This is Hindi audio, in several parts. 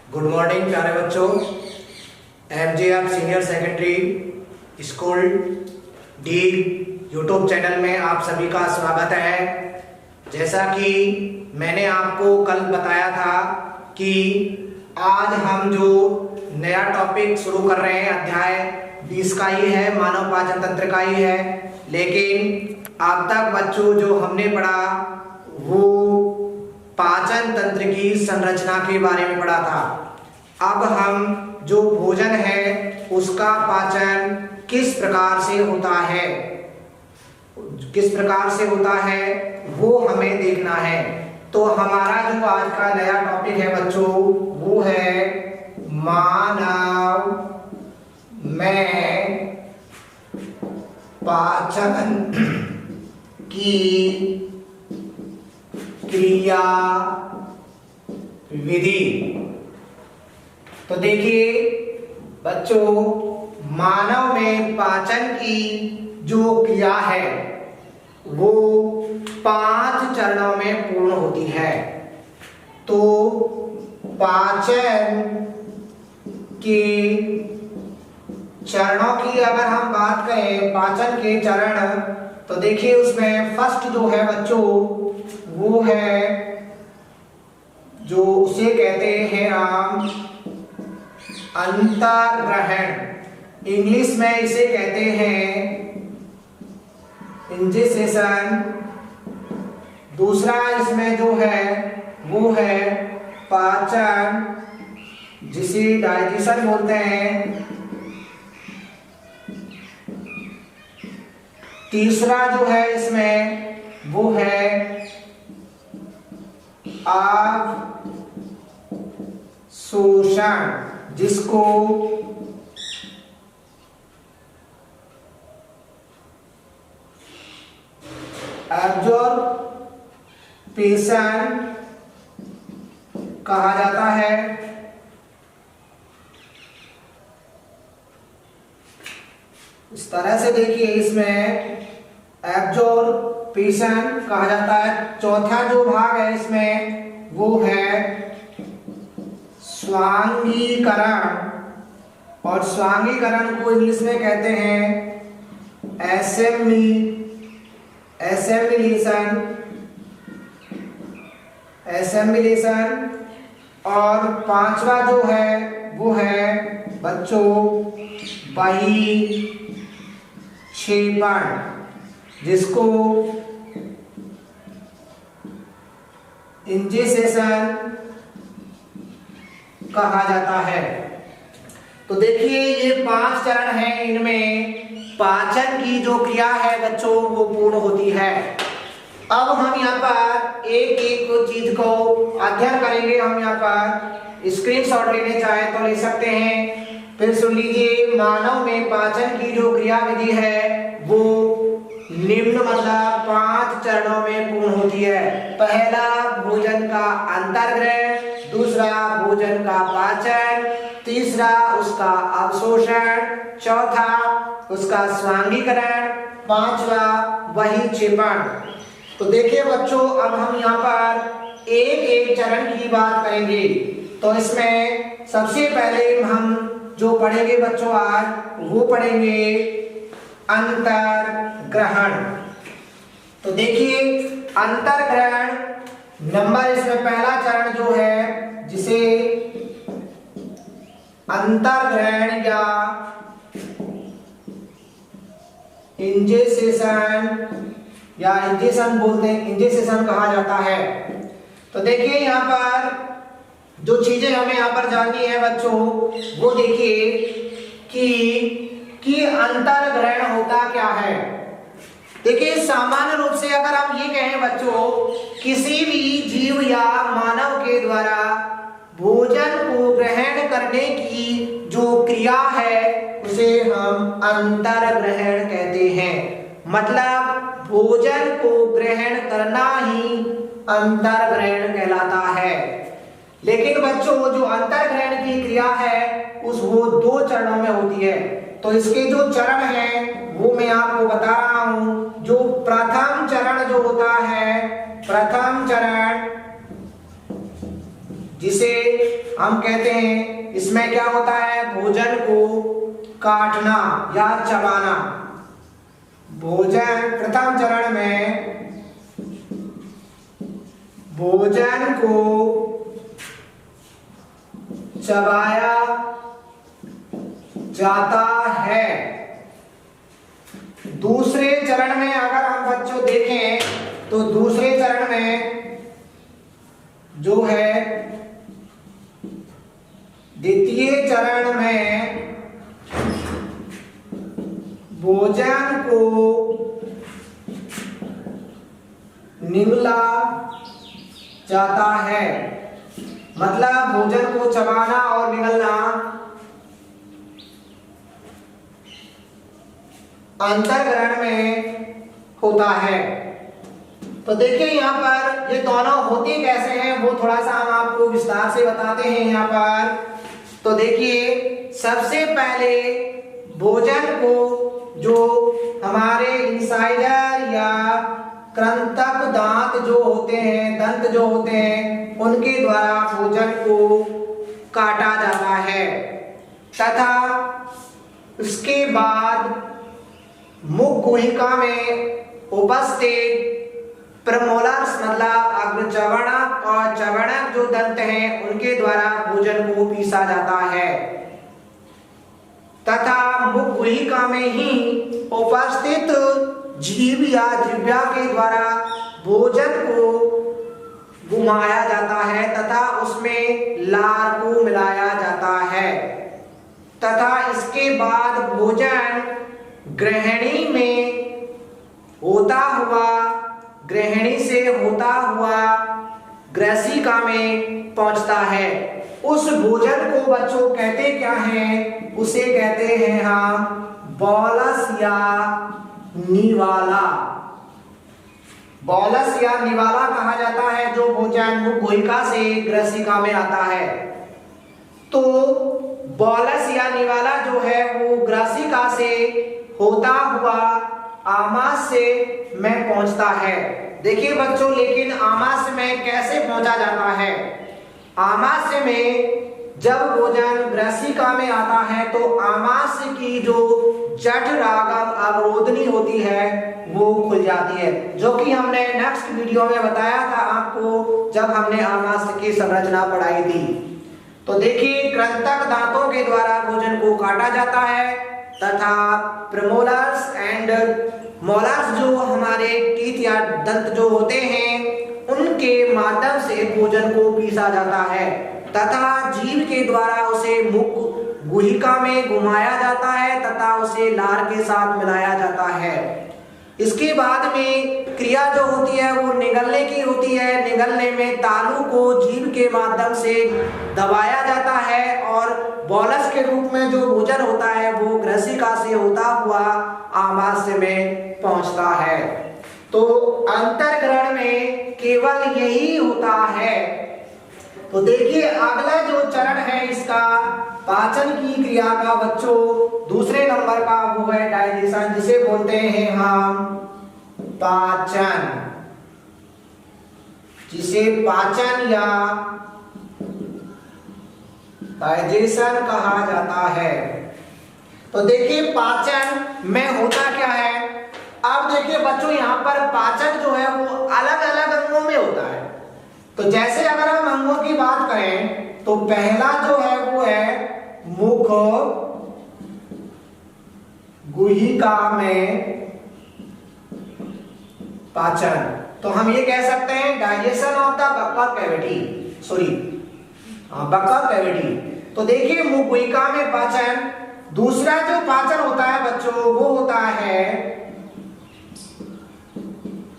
गुड मॉर्निंग प्यारे बच्चों। MJF senior secondary school D YouTube channel में आप सभी का स्वागत है। जैसा कि मैंने आपको कल बताया था कि आज हम जो नया टॉपिक शुरू कर रहे हैं अध्याय 20 का ही है, मानव पाचन तंत्र का ही है। लेकिन अब तक बच्चों जो हमने पढ़ा वो पाचन तंत्र की संरचना के बारे में पढ़ा था। अब हम जो भोजन है उसका पाचन किस प्रकार से होता है वो हमें देखना है। तो हमारा जो आज का नया टॉपिक है बच्चों वो है मानव में पाचन की क्रिया विधि। तो देखिए बच्चों, मानव में पाचन की जो क्रिया है वो 5 चरणों में पूर्ण होती है। तो पाचन के चरणों की अगर हम बात करें, पाचन के चरण, तो देखिए उसमें फर्स्ट जो है बच्चों वो है जो उसे कहते हैं हम अंतर्ग्रहण। इंग्लिश में इसे कहते हैं इंजेसेशन। दूसरा इसमें जो है वो है पाचन, जिसे डाइजेशन बोलते हैं। तीसरा जो है इसमें वो है अवशोषण, जिसको एब्जॉर्प्शन कहा जाता है। इस तरह से देखिए इसमें एब्जॉर्प्शन कहा जाता है। चौथा जो भाग है इसमें वो है स्वांगीकरण, और स्वांगीकरण को इंग्लिश में कहते हैं एसेमिलेशन। और पांचवा जो है वो है बच्चों बहिक्षेपण, जिसको इंजेसेशन कहा जाता है। तो देखिए ये 5 चरण हैं, इनमें पाचन की जो क्रिया है बच्चों वो पूर्ण होती है। अब हम यहाँ पर एक एक चीज को अध्ययन करेंगे। हम यहाँ पर स्क्रीनशॉट लेने चाहे तो ले सकते हैं। फिर सुन लीजिए, मानव में पाचन की जो क्रिया विधि है वो निम्न मतलब 5 चरणों में पूर्ण होती है। पहला भोजन का अंतर्ग्रहण, दूसरा भोजन का पाचन, तीसरा उसका अवशोषण, चौथा उसका स्वांगीकरण, पांचवा बहिक्षेपण। तो देखिए बच्चों, अब हम यहाँ पर एक एक चरण की बात करेंगे। तो इसमें सबसे पहले हम जो पढ़ेंगे बच्चों आज वो पढ़ेंगे अंतर्ग्रहण। तो देखिए अंतर्ग्रहण नंबर इसमें पहला चरण जो है जिसे अंतर्ग्रहण या इंजेशन बोलते हैं, इंजेसेशन कहा जाता है। तो देखिए यहाँ पर जो चीजें हमें यहाँ पर जाननी है बच्चों वो देखिए कि अंतर्ग्रहण होता क्या है। देखिए सामान्य रूप से अगर हम ये कहें बच्चों, किसी भी जीव या मानव के द्वारा भोजन को ग्रहण करने की जो क्रिया है उसे हम अंतर्ग्रहण कहते हैं। मतलब भोजन को ग्रहण करना ही अंतर्ग्रहण कहलाता है। लेकिन बच्चों जो अंतर्ग्रहण की क्रिया है वो 2 चरणों में होती है। तो इसके जो चरण हैं वो मैं आपको बता रहा हूं। जो प्रथम चरण जो होता है, प्रथम चरण जिसे हम कहते हैं, इसमें क्या होता है, भोजन को काटना या चबाना। भोजन प्रथम चरण में भोजन को चबाया जाता है। दूसरे चरण में अगर हम बच्चों देखें तो दूसरे चरण में जो है, द्वितीय चरण में भोजन को निगला जाता है। मतलब भोजन को चबाना और निगलना अंतर्ग्रहण में होता है। तो देखिए यहाँ पर ये दोनों होते कैसे हैं वो थोड़ा सा हम आपको विस्तार से बताते हैं यहाँ पर। तो देखिए सबसे पहले भोजन को जो हमारे इंसाइडर या कृंतक दांत जो होते हैं, दंत जो होते हैं, उनके द्वारा भोजन को काटा जाता है तथा उसके बाद मुख गुहिका में उपस्थित प्रेमोलर्स मतलब अग्रचर्वणक और चर्वणक जो दंत हैं उनके द्वारा भोजन को पीसा जाता है तथा मुख गुहिका में ही उपस्थित जीव या जिह्वा के द्वारा भोजन को घुमाया जाता है तथा उसमें लार को मिलाया जाता है तथा इसके बाद भोजन ग्रहणी में होता हुआ, ग्रहणी से होता हुआ ग्रसिका में पहुंचता है। उस भोजन को बच्चों कहते क्या हैं, उसे कहते हैं हम बोलस या निवाला। बोलस या निवाला कहा जाता है जो भोजन मुख गुहिका से ग्रसिका में आता है। तो बोलस या निवाला जो है वो ग्रसिका से होता हुआ आमाशय में पहुंचता है। देखिए बच्चों, लेकिन आमाशय में कैसे पहुंचा जाता है? आमाशय में जब भोजन ग्रसिका में आता है तो आमाशय की जो जठरागम अवरोधनी होती है वो खुल जाती है, जो कि हमने नेक्स्ट वीडियो में बताया था आपको जब हमने आमाशय की संरचना पढ़ाई थी। तो देखिए कृंतक दांतों के द्वारा भोजन को काटा जाता है तथा प्रेमोलर्स एंड मोलर्स जो हमारे टीथ या दंत जो होते हैं उनके माध्यम से भोजन को पीसा जाता है तथा जीभ के द्वारा उसे मुख गुहिका में घुमाया जाता है तथा उसे लार के साथ मिलाया जाता है। इसके बाद में क्रिया जो होती है वो निगलने की होती है। निगलने में तालू को जीभ के माध्यम से दबाया जाता है और बोलस के रूप में जो भोजन होता है वो ग्रसिका से होता हुआ आमाशय में पहुंचता है। तो अंतर्ग्रहण में केवल यही होता है। तो देखिए अगला जो चरण है इसका पाचन की क्रिया का बच्चों दूसरे नंबर का वो है डाइजेशन, जिसे बोलते हैं हम पाचन, जिसे पाचन या डाइजेशन कहा जाता है। तो देखिए पाचन में होता क्या है। अब देखिए बच्चों यहाँ पर पाचन जो है वो अलग अलग अंगों में होता है। तो जैसे अगर हम अंगों की बात करें तो पहला जो है वो है मुख गुहिका में पाचन। तो हम ये कह सकते हैं digestion of the buccal cavity, buccal cavity. तो देखिए मुख गुहिका में पाचन। दूसरा जो पाचन होता है बच्चों वो होता है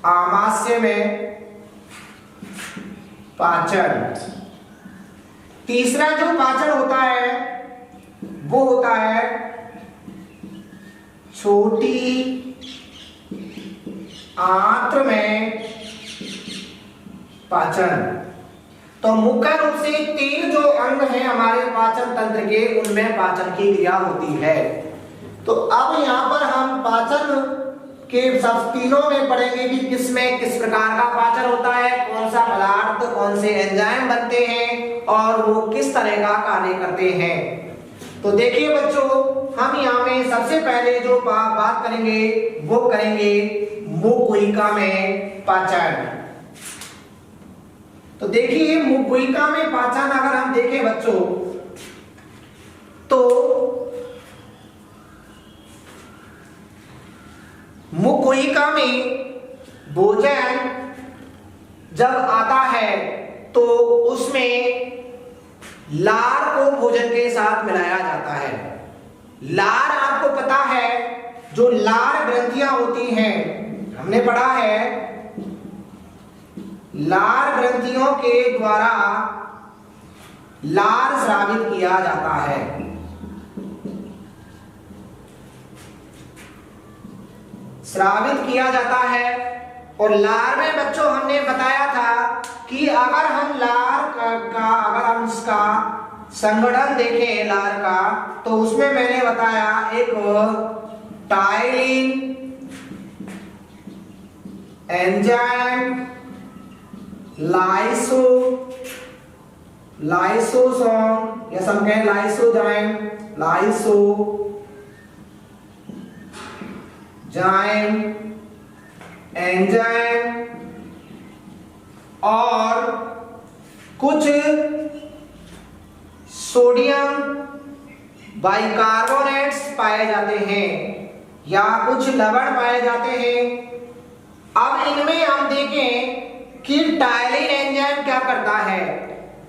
आमाशय में पाचन। तीसरा जो पाचन होता है वो होता है छोटी आंत्र में पाचन। तो मुख्य रूप से 3 जो अंग हैं हमारे पाचन तंत्र के उनमें पाचन की क्रिया होती है। तो अब यहाँ पर हम पाचन के सब तीनों में पढ़ेंगे कि किसमें किस प्रकार का पाचन होता है, कौन सा पदार्थ कौन से एंजाइम बनते हैं और वो किस तरह का कार्य करते हैं। तो देखिए बच्चों, हम यहाँ में सबसे पहले जो बात करेंगे वो करेंगे मुखगुहिका में पाचन। तो देखिए मुखगुहिका में पाचन अगर हम देखें बच्चों तो मुखगुहिका में भोजन जब आता है तो उसमें लार को भोजन के साथ मिलाया जाता है। लार आपको पता है, जो लार ग्रंथियां होती हैं, हमने पढ़ा है लार ग्रंथियों के द्वारा लार स्रावित किया जाता है। स्रावित किया जाता है और लार में बच्चों हमने बताया था कि अगर हम लार का अगर हम इसका संगठन देखें लार का, तो उसमें मैंने बताया एक टाइलिन एंजाइम, लाइसोसोम या हम कहें लाइसोजाइम, एंजाइम और कुछ सोडियम बाइकार्बोनेट्स पाए जाते हैं या कुछ लवण पाए जाते हैं। अब इनमें हम देखें कि टाइलिन एंजाइम क्या करता है।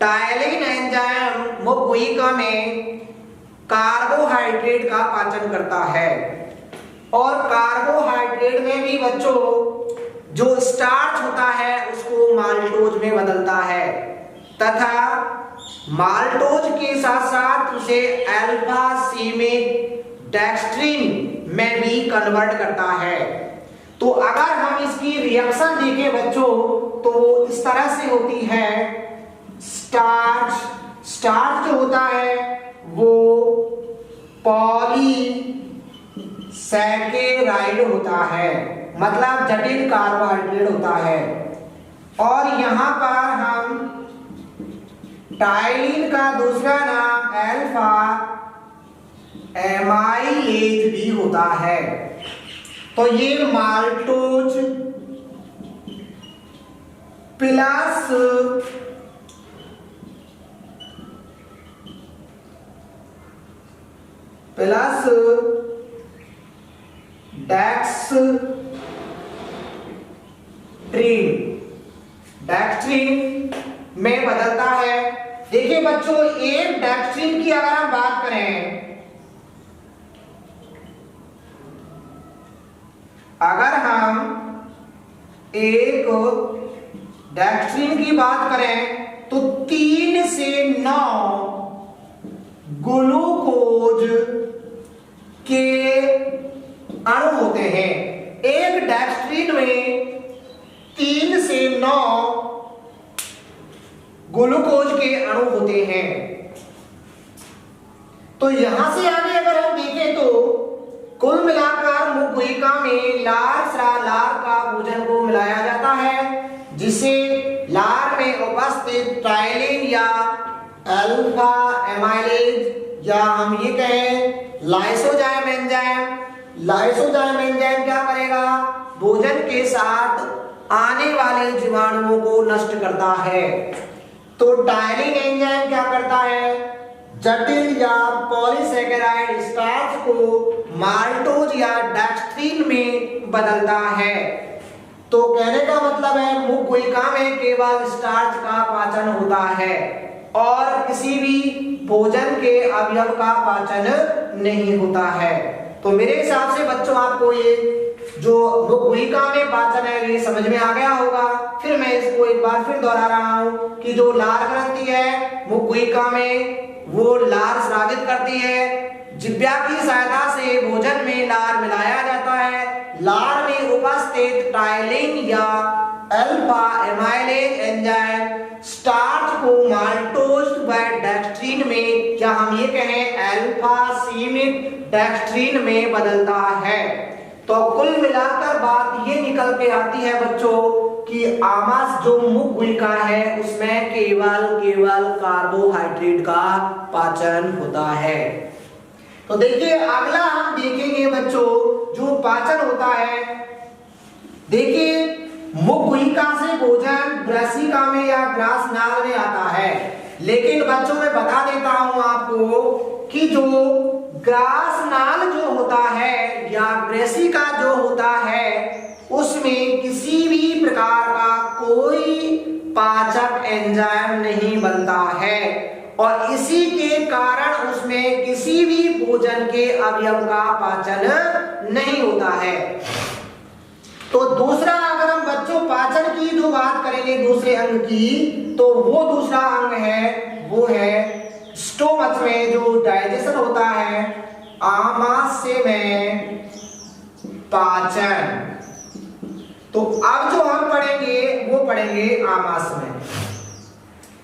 टाइलिन एंजाइम मुखगुहिका में कार्बोहाइड्रेट का पाचन करता है और कार्बोहाइड्रेट में भी बच्चों जो स्टार्च होता है उसको माल्टोज में बदलता है तथा माल्टोज के साथ साथ उसे अल्फा सीमेट डेक्स्ट्रिन में भी कन्वर्ट करता है। तो अगर हम इसकी रिएक्शन देखें बच्चों तो इस तरह से होती है। स्टार्च जो होता है वो पॉलीसैकेराइड होता है, मतलब जटिल कार्बोहाइड्रेट होता है। और यहां पर हम टाइलिन का दूसरा नाम अल्फा एमाइलेज भी होता है। तो ये माल्टोज प्लस डेक्स्ट्रीन में बदलता है। देखिए बच्चों, एक डेक्स्ट्रीन की अगर हम बात करें, अगर हम एक डेक्स्ट्रीन की बात करें तो 3 से 9 ग्लूकोज के अणु होते हैं। एक डेक्स्ट्रीन में 3 से 9 ग्लूकोज के अणु होते हैं। तो यहां से आगे अगर हम देखें तो कुल मिलाकर मुखगुहिका में लार का भोजन को मिलाया जाता है, जिसे लार में उपस्थित टाइलिन या अल्फा एमाइलेज या हम ये कहें लाइसोजाइम एंजाइम क्या करेगा, भोजन के साथ आने वाले जीवाणुओं को नष्ट करता है। तो टाइलिन एंजाइम क्या करता है, जटिल या पॉलीसैकेराइड स्टार्च को माल्टोज या डेक्स्ट्रीन में बदलता है। तो कहने का मतलब है मुखगुहिका में केवल स्टार्च का पाचन होता है और किसी भी भोजन के अवयव का पाचन नहीं होता है। तो मेरे हिसाब से बच्चों आपको ये जो मुखगुहिका में पाचन है ये समझ में आ गया होगा। फिर मैं इसको एक बार फिर दोहरा रहा हूं कि जो लार ग्रंथि है मुखगुहिका में वो लार स्रावित करती है। जिह्वा की सहायता से भोजन में लार मिलाया जाता है। लार में उपस्थित टाइलिन या अल्फा एमाइलेज एंजाइम स्टार्च को माल्टोज व डेक्स्ट्रीन में या हम ये कहें अल्फा सीमित डेक्स्ट्रीन में बदलता है। तो कुल मिलाकर बात ये निकल के आती है बच्चों कि आमाशय जो मुख गुहिका है उसमें केवल कार्बोहाइड्रेट का पाचन होता है। तो देखिए अगला हम देखेंगे बच्चों जो पाचन होता है। देखिए मुख गुहिका से भोजन ग्रसिका में या ग्रास नाल में आता है, लेकिन बच्चों मैं बता देता हूं आपको कि जो ग्रास नाल जो होता है या ग्रसिका जो होता है उसमें किसी भी प्रकार का कोई पाचक एंजाइम नहीं बनता है और इसी के कारण उसमें किसी भी भोजन के अवयव का पाचन नहीं होता है। तो दूसरा अगर हम बच्चों पाचन की जो बात करेंगे दूसरे अंग की, तो वो दूसरा अंग है वो है स्टोमच में जो डाइजेशन होता है, आमाशय में पाचन। तो अब जो हम पढ़ेंगे वो पढ़ेंगे आमाशय में।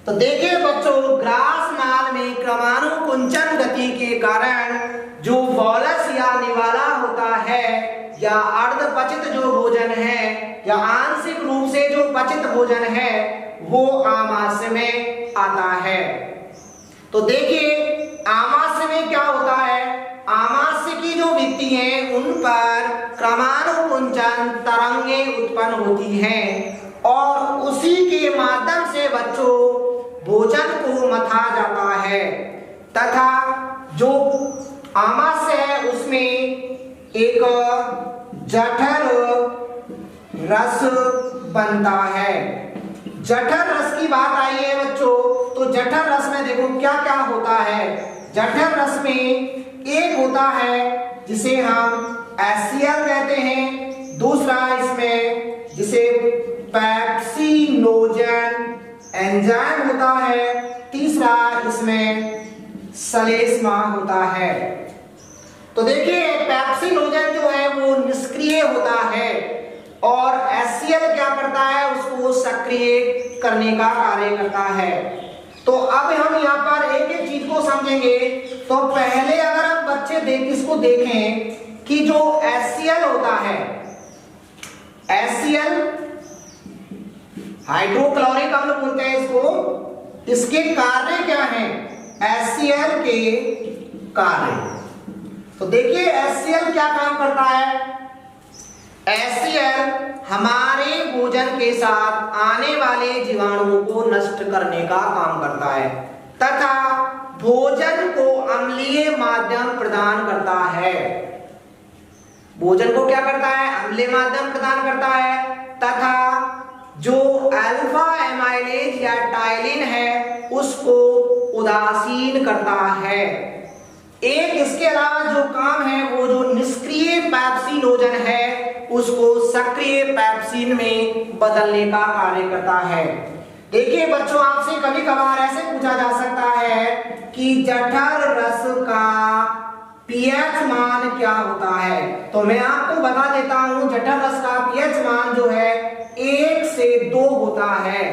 तो देखिए बच्चों ग्रास नाल में क्रमानुकुंचन गति के कारण जो बॉलस या निवाला होता है या अर्धपचित जो भोजन है या आंशिक रूप से जो पचित भोजन है वो आमाशय में आता है। तो देखिए आमाशय में क्या होता है, आमाशय की जो भित्ति है उन पर क्रमानुकुंचन तरंगें उत्पन्न होती हैं और उसी के माध्यम से बच्चों भोजन को मथा जाता है तथा जो आमाशय है उसमें एक जठर रस बनता है। जठर रस की बात आई है बच्चों, तो जठर रस में देखो क्या क्या होता है। जठर रस में एक होता है जिसे हम HCl कहते हैं, दूसरा इसमें जिसे पेप्सिनोजन एंजाइम होता है, तीसरा इसमें श्लेष्मा होता है। तो देखिए पेप्सिनोजन जो है वो निष्क्रिय होता है और HCl क्या करता है उसको सक्रिय करने का कार्य करता है। तो अब हम यहाँ पर एक एक चीज को समझेंगे। तो पहले अगर हम बच्चे इसको देखें कि जो HCl होता है, HCl हाइड्रोक्लोरिक अम्ल बोलते हैं इसको, इसके कार्य क्या हैं, HCl के कार्य। तो देखिए HCl क्या काम करता है, HCl हमारे भोजन के साथ आने वाले जीवाणुओं को नष्ट करने का काम करता है तथा भोजन को अम्लीय माध्यम प्रदान करता है। भोजन को क्या करता है, अम्लीय माध्यम प्रदान करता है तथा जो अल्फा एमाइलेज या टाइलिन है उसको उदासीन करता है। एक इसके अलावा जो काम है वो जो निष्क्रिय पेप्सिनोजन है उसको सक्रिय पेप्सिन में बदलने का कार्य करता है। देखिए बच्चों आपसे कभी कभार ऐसे पूछा जा सकता है कि जठर रस का पीएच मान क्या होता है। तो मैं आपको बता देता हूं जठर रस का पीएच मान जो है 1 से 2 होता है।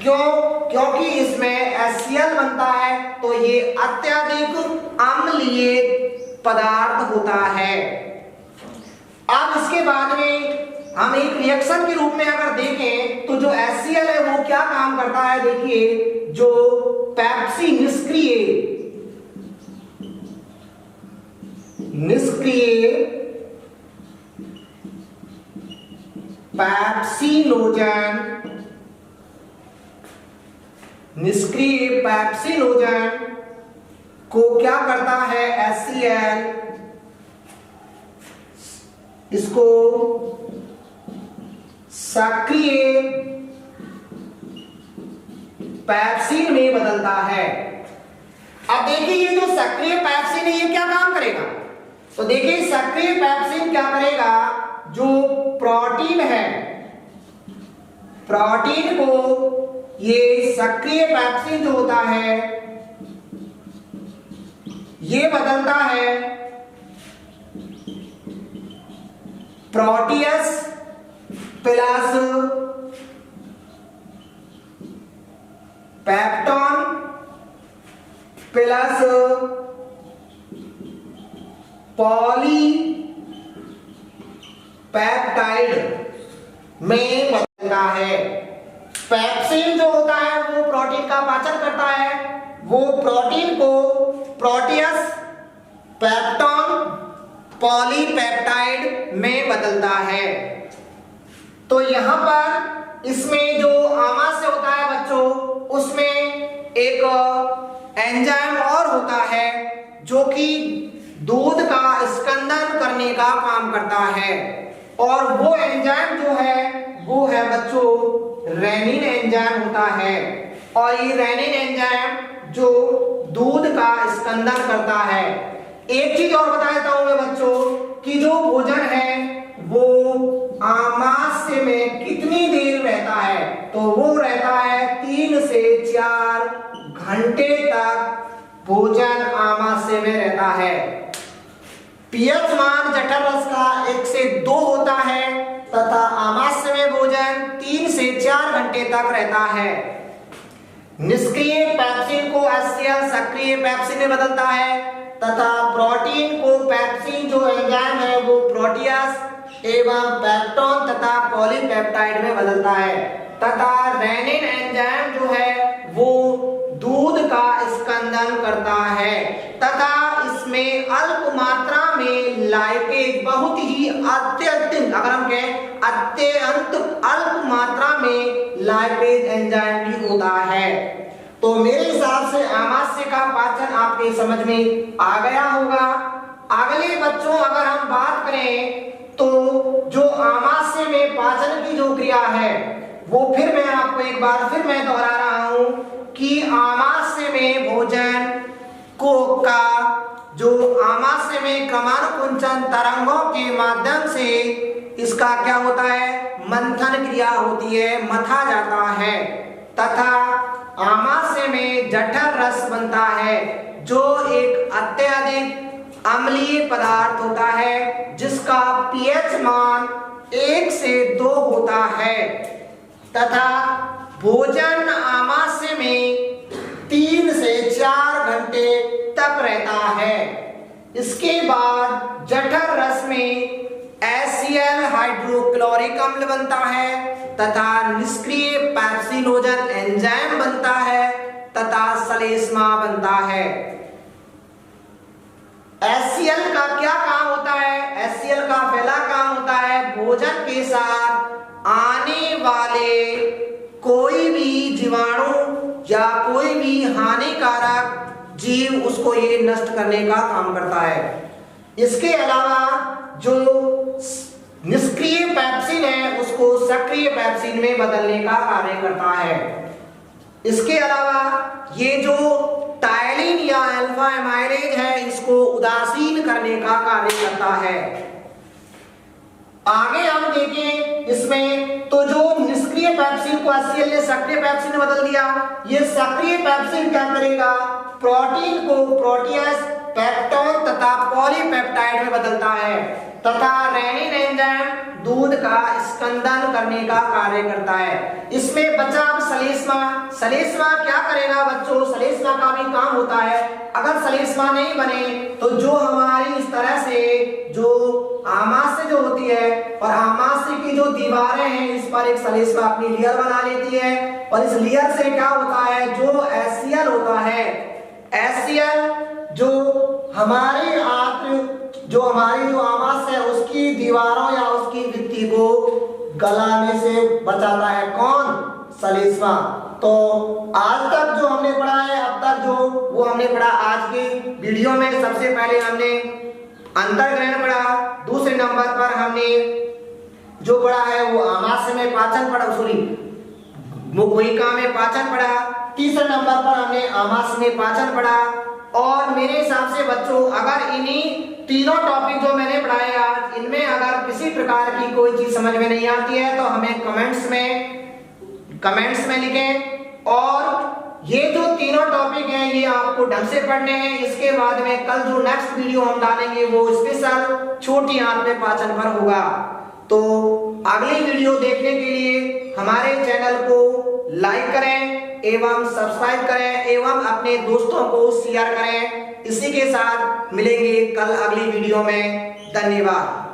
क्यों? क्योंकि इसमें HCl बनता है तो ये अत्यधिक अम्लीय पदार्थ होता है। अब इसके बाद में हम एक रिएक्शन के रूप में अगर देखें तो जो HCl है वो क्या काम करता है, देखिए जो पेप्सी निष्क्रिय पेप्सिनोजन को क्या करता है HCl, इसको सक्रिय पेप्सिन में बदलता है। अब देखिए ये जो सक्रिय पेप्सिन है ये क्या काम करेगा, तो देखिए सक्रिय पेप्सिन क्या करेगा, जो प्रोटीन है प्रोटीन को ये सक्रिय पेप्सिन जो होता है ये बदलता है Proteus plus peptone plus poly peptide में बदलता है। पेप्सिन जो होता है वो प्रोटीन का पाचन करता है, वो प्रोटीन को प्रोटियस पेप्टोन पॉलीपेप्टाइड में बदलता है। तो यहां पर इसमें जो आमाशय होता है बच्चों, उसमें एक एंजाइम और होता है जो कि दूध का स्कंदन करने का काम करता है, और वो एंजाइम जो है वो है बच्चों रेनिन एंजाइम होता है। और ये रेनिन एंजाइम जो दूध का स्कंदन करता है। एक चीज और बता देता हूं मैं बच्चों कि जो भोजन है वो आमाशय में कितनी देर रहता है, तो वो रहता है 3 से 4 घंटे तक भोजन आमाशय में रहता है। पीएच मान जठर रस का 1 से 2 होता है तथा आमाशय में भोजन 3 से 4 घंटे तक रहता है। निष्क्रिय पेप्सिन को HCl सक्रिय पेप्सिन में बदलता है तथा प्रोटीन को पेप्सिन जो एंजाइम है वो प्रोटियस एवं पेप्टोन तथा पॉलीपेप्टाइड में बदलता है, तथा रेनिन एंजाइम जो है वो दूध का स्कंदन करता है तथा इसमें अल्प मात्रा में लाइपेज, बहुत ही अत्यंत अगर हम कहें अत्यंत अल्प मात्रा में लाइपेज एंजाइम भी होता है। तो मेरे हिसाब से आमाशय का पाचन आपके समझ में आ गया होगा। अगले बच्चों अगर हम बात करें तो जो आमाशय में पाचन की जो क्रिया है वो फिर मैं आपको एक बार फिर मैं दोहरा रहा हूं कि आमाशय में भोजन को का जो आमाशय में क्रमानुकुंचन तरंगों के माध्यम से इसका क्या होता है, मंथन क्रिया होती है, मथा जाता है तथा आमाशय में जठर रस बनता है जो एक अत्यधिक अम्लीय पदार्थ होता है जिसका पीएच मान 1 से 2 होता है तथा भोजन आमाशय में 3 से 4 घंटे तक रहता है। इसके बाद जठर रस में HCl हाइड्रोक्लोरिक अम्ल बनता है तथा निष्क्रिय पेप्सिनोजन एंजाइम बनता है तथा श्लेष्मा बनता है। HCl का क्या काम होता है? HCl का पहला काम होता है भोजन के साथ आने वाले कोई भी जीवाणु या कोई भी हानिकारक जीव उसको ये नष्ट करने का काम करता है। इसके अलावा जो निष्क्रिय पेप्सिन है उसको सक्रिय पेप्सिन में बदलने का कार्य करता है। इसके अलावा ये जो टायलिन या अल्फा एमाइलेज है इसको उदासीन करने का कार्य करता है। आगे हम देखें इसमें तो जो निष्क्रिय पेप्सिन को HCl ने सक्रिय पेप्सिन में बदल दिया, ये सक्रिय पेप्सिन क्या करेगा, प्रोटीन को प्रोटियस पेप्टोन तथा पॉलीपेप्टाइड में बदलता है तथा रेनिन एंजाइम दूध का स्कंदन करने का कार्य करता है। इसमें बचा अब श्लेष्मा। श्लेष्मा क्या करेगा बच्चों, श्लेष्मा का भी काम होता है। अगर श्लेष्मा नहीं बने तो जो हमारी इस तरह से जो आमाशय जो होती है और आमाशय की जो दीवारें हैं इस पर एक श्लेष्मा अपनी लेयर बना लेती है और इस लेयर से क्या होता है, जो HCl होता है, HCl जो हमारी हमारी जो आमाशय है उसकी दीवारों या उसकी भित्ति को गलाने से बचाता है। कौन? श्लेष्मा। तो आज तक जो हमने पढ़ा है, अब तक जो वो हमने पढ़ा आज के वीडियो में, सबसे पहले हमने अंतर्ग्रहण पढ़ा, दूसरे नंबर पर हमने जो पढ़ा है वो आमाशय में पाचन पढ़ा, मुखोहिका में पाचन पढ़ा, तीसरे नंबर पर हमने आमाशय में पाचन पढ़ा। और मेरे हिसाब से बच्चों अगर इन्हीं तीनों टॉपिक जो मैंने पढ़ाए आज, इनमें अगर किसी प्रकार की कोई चीज समझ में नहीं आती है तो हमें कमेंट्स में लिखें। और ये जो तीनों टॉपिक हैं ये आपको ढंग से पढ़ने हैं। इसके बाद में कल जो नेक्स्ट वीडियो हम डालेंगे वो स्पेशल छोटी आंत में पाचन पर होगा। तो अगली वीडियो देखने के लिए हमारे चैनल को लाइक करें एवं सब्सक्राइब करें एवं अपने दोस्तों को शेयर करें। इसी के साथ मिलेंगे कल अगली वीडियो में। धन्यवाद।